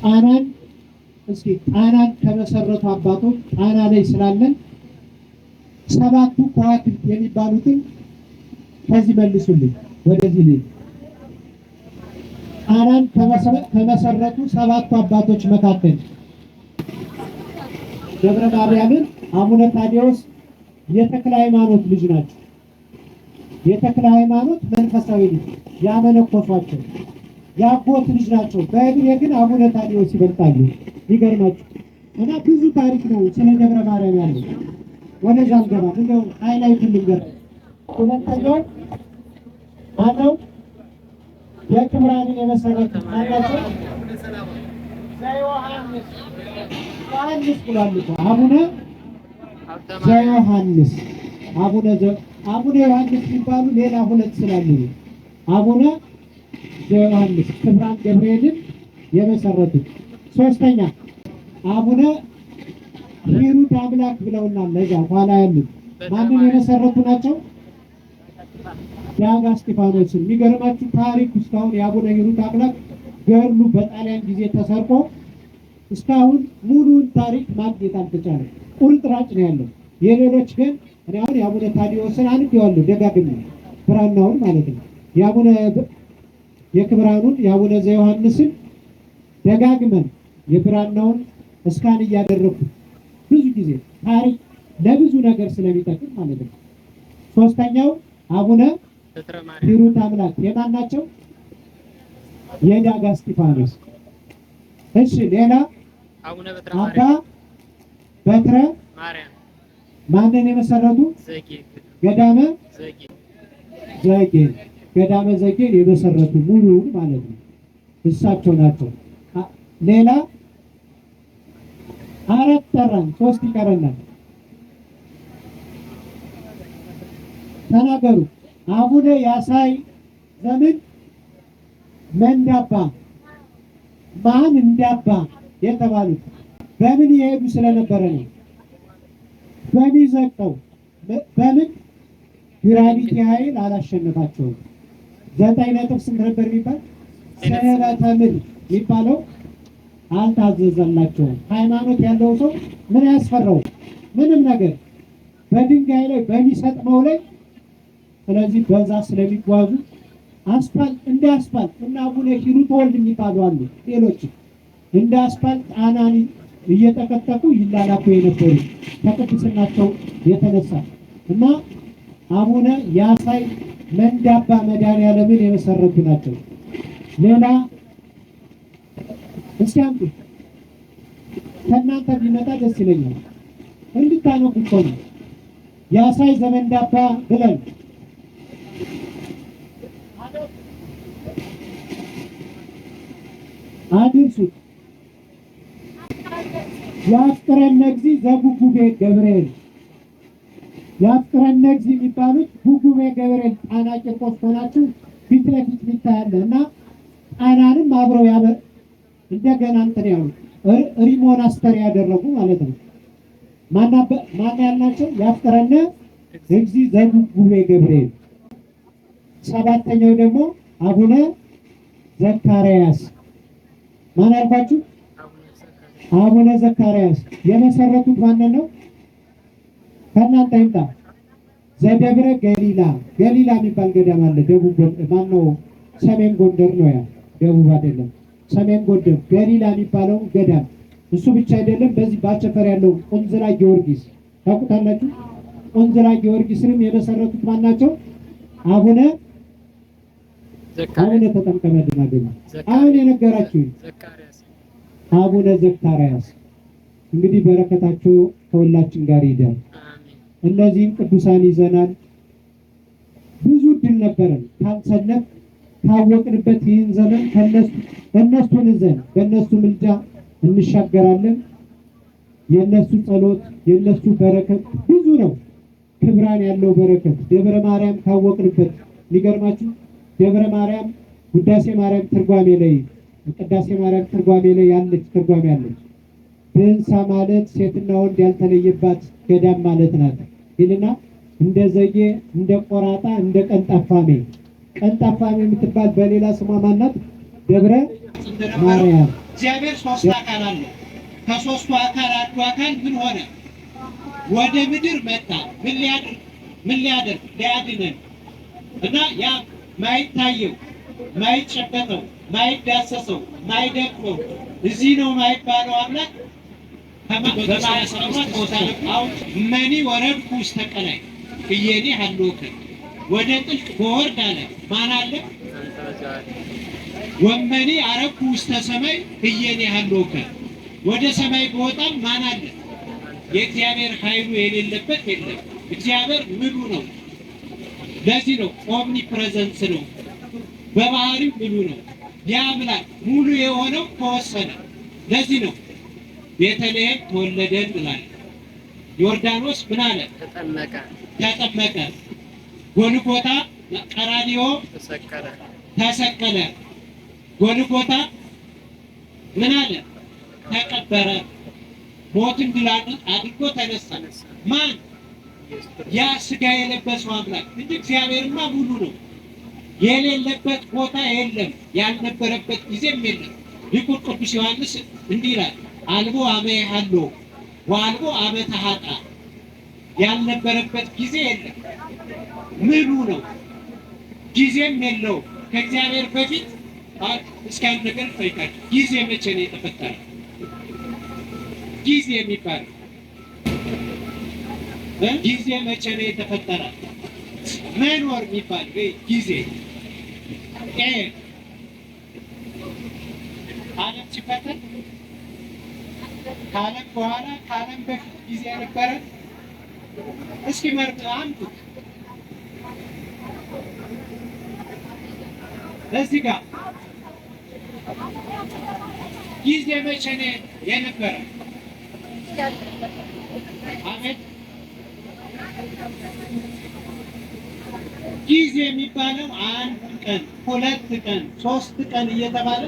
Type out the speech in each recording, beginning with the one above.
ጣናን እስኪ ጣናን ከመሰረቱ አባቶች ጣና ላይ ስላለን ሰባቱ ከዋክብት የሚባሉትን ከዚህ መልሱልኝ። ወደዚህ ልጅ ጣናን ከመሰረቱ ሰባቱ አባቶች መካከል ደብረ ማርያምን አቡነ ታዲዮስ የተክለ ሃይማኖት ልጅ ናቸው። የተክለ ሃይማኖት መንፈሳዊ ልጅ ያመነኮሷቸው የአጎት ልጅ ናቸው። በእድሜ ግን አቡነ ታዲዮስ ይበልጣሉ። ይገርማችሁ እና ብዙ ታሪክ ነው ስለ ደብረ ማርያም ያለው። ወደዛ ገባ እንደው ሃይላይት ልንገር። ሁለተኛው ማነው? የክብራንን የመሰረቱ ማናቸው? ዘዮሐንስ ብሏል እኮ አቡነ ዘዮሐንስ አቡነ ዮሐንስ የሚባሉ ሌላ ሁለት ስላሉ አቡነ ዘዮሐንስ ክብራን ገብርኤልን የመሰረቱት። ሶስተኛ አቡነ ሂሩት አምላክ ብለውናል። ለዛ ኋላ ያሉት ማንን የመሰረቱ ናቸው? ዳጋ እስጢፋኖስን። የሚገርማችሁ ታሪክ እስካሁን የአቡነ ሂሩት አምላክ ገድሉ በጣሊያን ጊዜ ተሰርቆ እስካሁን ሙሉን ታሪክ ማግኘት አልተቻለም። ቁርጥራጭ ነው ያለው። የሌሎች ግን እኔ አሁን የአቡነ ታዲዮስን አንብቤዋለሁ ደጋግሜ፣ ብራናውን ማለት ነው። የክብራኑን የአቡነ ዘዮሐንስን ደጋግመን የብራናውን እስካን እያደረኩ ብዙ ጊዜ ታሪክ ለብዙ ነገር ስለሚጠቅም ማለት ነው። ሶስተኛው አቡነ ሂሩት አምላክ የማን ናቸው? የዳጋ እስጢፋኖስ። እሺ ሌላ አባ በትረ ማንን የመሰረቱ? ገዳመ ዘጌን የመሰረቱ ሙሉውን ማለት ነው እሳቸው ናቸው። ሌላ አራት ጠራን፣ ሶስት ይቀረናል። ተናገሩ። አቡነ ያሳይ ዘምን መንዳባ ማን እንዳባ የተባሉት በምን የሄዱ ስለነበረ ነው። በሚዘቀው በምን ግራቪቲ ኃይል አላሸነፋቸውም። 9 ነጥብ ስንት ነበር የሚባል ሰበተ ምን የሚባለው አልታዘዘላቸውም። ሃይማኖት ያለው ሰው ምን ያስፈራው? ምንም ነገር በድንጋይ ላይ በሚሰጥመው ላይ። ስለዚህ በዛ ስለሚጓዙ አስፋልት እንደ አስፋልት እና አቡነ ሂሩት ወልድ የሚባሉ አሉ። ሌሎች እንደ አስፋልት ጣናን እየተከተኩ ይላላኩ የነበሩ ከቅድስናቸው የተነሳ እና አቡነ ያሳይ መንዳባ መድኃኔዓለምን የመሰረቱ ናቸው። ሌላ እስኪ አምጡ ከእናንተ ቢመጣ ደስ ይለኛል። እንድታነቡ እኮ ነው። ያሳይ ዘመንዳባ ብለን አድርሱት። ያፍቅረነ እግዚእ ዘጉጉቤ ገብርኤል ያፍቅረነ እግዚእ የሚባሉት ጉጉቤ ገብርኤል ጣና ቂርቆስ ሆናችሁ ፊት ለፊት ይታያል እና ጣናንም አብረው እንደገና እንትን ያሉ ሪሞናስተር ያደረጉ ማለት ነው። ማን ያልናቸው? ያፍቅረነ እግዚእ ዘጉጉቤ ገብርኤል። ሰባተኛው ደግሞ አቡነ ዘካርያስ ማን አልኳችሁ? አቡነ ዘካርያስ የመሰረቱት ማንን ነው? ከእናንተ ይምጣ። ዘደብረ ገሊላ የሚባል ገዳም አለ። ደቡብ ማነው? ሰሜን ጎንደር ነው። ያ ደቡብ አይደለም፣ ሰሜን ጎንደር ገሊላ የሚባለው ገዳም። እሱ ብቻ አይደለም፣ በዚህ ባቸፈር ያለው ቁንዝራ ጊዮርጊስ ታውቁታላችሁ። ቁንዝራ ጊዮርጊስንም የመሰረቱት ማን ናቸው? አቡነ ተጠምቀ መድኃኔዓለም አሁን የነገራችሁ አቡነ ዘካርያስ። እንግዲህ በረከታቸው ከሁላችን ጋር ይደር። እነዚህም ቅዱሳን ይዘናል። ብዙ ድል ነበረን ካልሰነፍ ካወቅንበት ይህን ዘመን እነሱን ይዘን በእነሱ ምልጃ እንሻገራለን። የእነሱ ጸሎት የእነሱ በረከት ብዙ ነው። ክብራን ያለው በረከት ደብረ ማርያም ካወቅንበት ሊገርማችሁ ደብረ ማርያም ውዳሴ ማርያም ትርጓሜ ላይ ቅዳሴ ማርያም ትርጓሜ ላይ ያለች ትርጓሜ ያለች ብንሳ ማለት ሴትና ወንድ ያልተለየባት ገዳም ማለት ናት ይልና እንደ ዘጌ እንደ ቆራጣ እንደ ቀንጣፋሜ የምትባል በሌላ ስሟ ማናት? ደብረ ማርያም እግዚአብሔር ሶስት አካል አለው። ከሶስቱ አካል አንዱ አካል ምን ሆነ? ወደ ምድር መጣ። ምን ሊያደርግ? ሊያድነን እና ያ ማይታየው፣ ማይጨበጠው፣ ማይዳሰሰው፣ ማይደቅመው እዚህ ነው ማይባለው አምላክ መኒ ወረድኩ ውስተ ቀላይ እየኔ ሀሎከ ወደ ጥልቅ በወርድ አለ ማን አለ? ወመኒ አረኩ ውስተ ሰማይ እየኔ ሀሎከ ወደ ሰማይ በወጣም ማን አለ? የእግዚአብሔር ኃይሉ የሌለበት የለም። እግዚአብሔር ምሉ ነው። ለዚህ ነው ኦምኒ ፕሬዘንስ ነው። በባህሪው ምሉ ነው። ያምላክ ሙሉ የሆነው ተወሰነ። ለዚህ ነው ቤተልሔም ተወለደ እንላለን። ዮርዳኖስ ምን አለ? ተጠመቀ። ጎልጎታ ቀራንዮ ተሰቀለ። ጎልጎታ ምን አለ? ተቀበረ። ሞትን ድል አድርጎ ተነሳ። ማን? ያ ስጋ የለበሰው አምላክ እንጂ እግዚአብሔርማ ሙሉ ነው። የሌለበት ቦታ የለም፣ ያልነበረበት ጊዜም የለም። ሊቁ ቅዱስ ዮሐንስ እንዲህ ይላል፣ አልቦ አመ ሀሎ ወአልቦ አመ ተሐጣ። ያልነበረበት ጊዜ የለም፣ ምሉ ነው፣ ጊዜም የለውም። ከእግዚአብሔር በፊት እስካሁን ነገር ጠይቃችሁ ጊዜ መቼ ነው የተፈጠረ? ጊዜ የሚባል ጊዜ መቼ ነው የተፈጠረ? መኖር የሚባል ጊዜ ዓለም ሲፈጠር ከዓለም በኋላ ከዓለም በፊት ጊዜ ነበረ? እስኪ መርጥ አምጡት እዚህ ጋር ጊዜ መቼ ነው የነበረ? አሜን። ጊዜ የሚባለው አንድ ቀን፣ ሁለት ቀን፣ ሶስት ቀን እየተባለ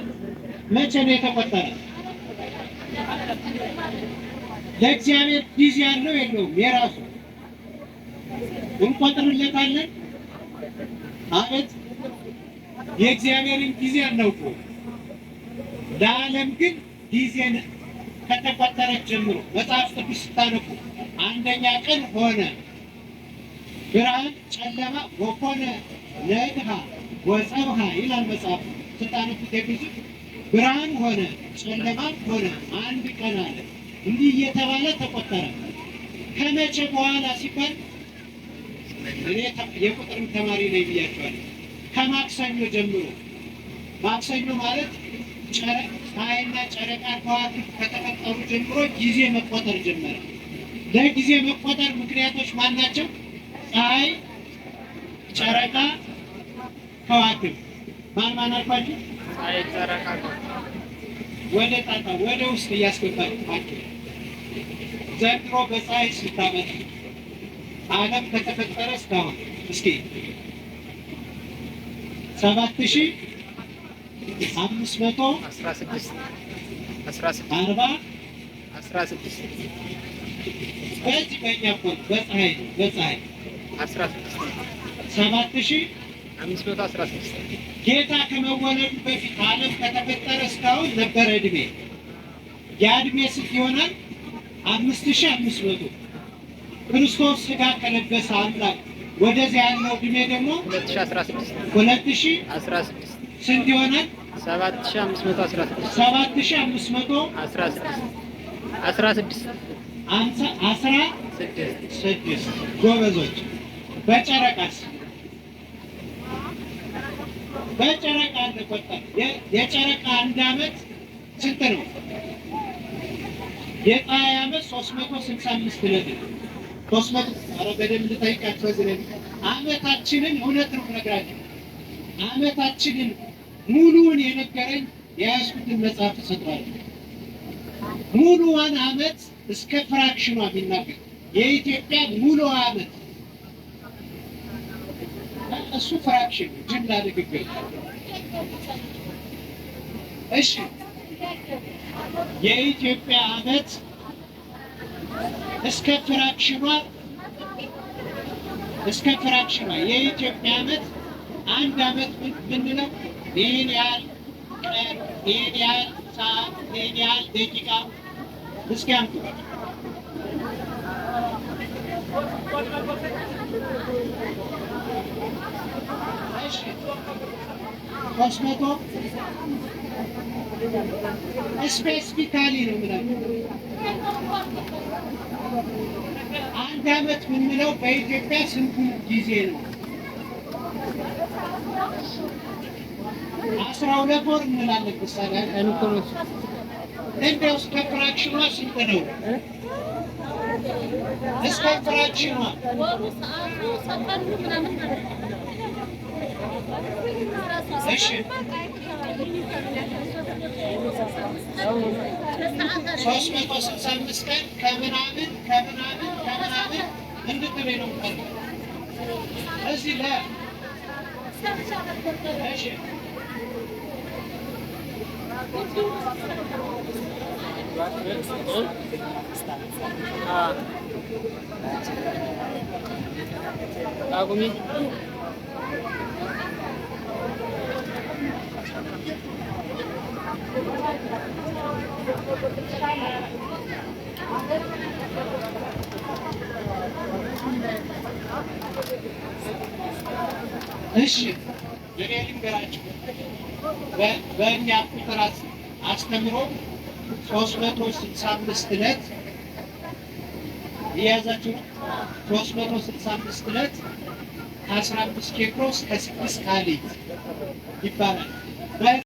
መቼ ነው የተቆጠረ? ለእግዚአብሔር ጊዜ ያለው የለውም? የራሱ እንቆጥርለታለን። አቤት የእግዚአብሔርን ጊዜ አናውቀውም። ለዓለም ግን ጊዜን ከተቆጠረች ጀምሮ መጽሐፍ ቅዱስ ስታነቡ አንደኛ ቀን ሆነ ብርሃን ጨለማ ወኮነ ነግሃ ወጸብሃ ይላል መጽሐፍ ስታነቡት የግዙ ብርሃን ሆነ ጨለማ ሆነ አንድ ቀን አለ። እንዲህ እየተባለ ተቆጠረ። ከመቼ በኋላ ሲባል እኔ የቁጥርም ተማሪ ነኝ ብያቸዋለሁ። ከማክሰኞ ጀምሮ። ማክሰኞ ማለት ፀሐይና ጨረቃ ከዋክብት ከተፈጠሩ ጀምሮ ጊዜ መቆጠር ጀመረ። ለጊዜ መቆጠር ምክንያቶች ማን ናቸው? ፀሐይ፣ ጨረቃ፣ ከዋክብት። ማን አልኳችሁ? ፀሐይ፣ ጨረቃ። ወደ ጣጣ ወደ ውስጥ እያስገባችሁ ዘንድሮ በፀሐይ ስታመጣ ዓለም ከተፈጠረ እስካሁን እስኪ 7516 በዚህ በእኛ እኮ በፀሐይ 7516 ጌታ ከመወለዱ በፊት ዓለም ከተፈጠረ እስካሁን ነበረ እድሜ። ያ እድሜ ስንት ይሆናል? 5500 ክርስቶስ ስጋ ከለበሰ አምላክ ወደዚያ ያለው እድሜ ደግሞ 2016 ስንት ይሆናል? 7516 ጎበዞች። በጨረቃስ? በጨረቃ እንደቆጠር የጨረቃ አንድ ዓመት ስንት ነው? የፀሐይ ዓመት 365 ዕለት ነው። 300 ኧረ በደንብ ልጠይቃችሁ። እዚህ ዓመታችንን እውነት ነው ነግራችሁ ዓመታችንን ሙሉውን የነገረኝ የያዝኩትን መጽሐፍ ተሰጥቷል። ሙሉዋን ዓመት እስከ ፍራክሽኗ ቢናገር የኢትዮጵያ ሙሉ ዓመት እሱ ፍራክሽን ጅምላ ንግግር። እሺ የኢትዮጵያ ዓመት እስከ ፍራክሽኗ የኢትዮጵያ ዓመት አንድ ዓመት ብንለው ይህን ያህል ቀን፣ ይህን ያህል ሰዓት ይሄን ያህል ደቂቃ እስኪ አምጡ። እሺ 300 ስፔሲፊካሊ ነው የምላቸው። አንድ ዓመት የምንለው በኢትዮጵያ ስንት ጊዜ ነው? 12 ወር እንላለን። ምሳሌ እንደው እስከ ፍራክሽኗ ስንት ነው? እስከ ፍራክሽኗ እሺ 365 ቀን ከምናምን እንድትበይ ነው የምፈልገው እዚህ ላይ እሺ Agumi. እሺ እኔ ልንገራችሁ በእኛ ቁጥር አስተምሮ 365 ዕለት የያዛችሁ 365 ዕለት ከ15 ኬክሮስ ከ6 ካሊት ይባላል።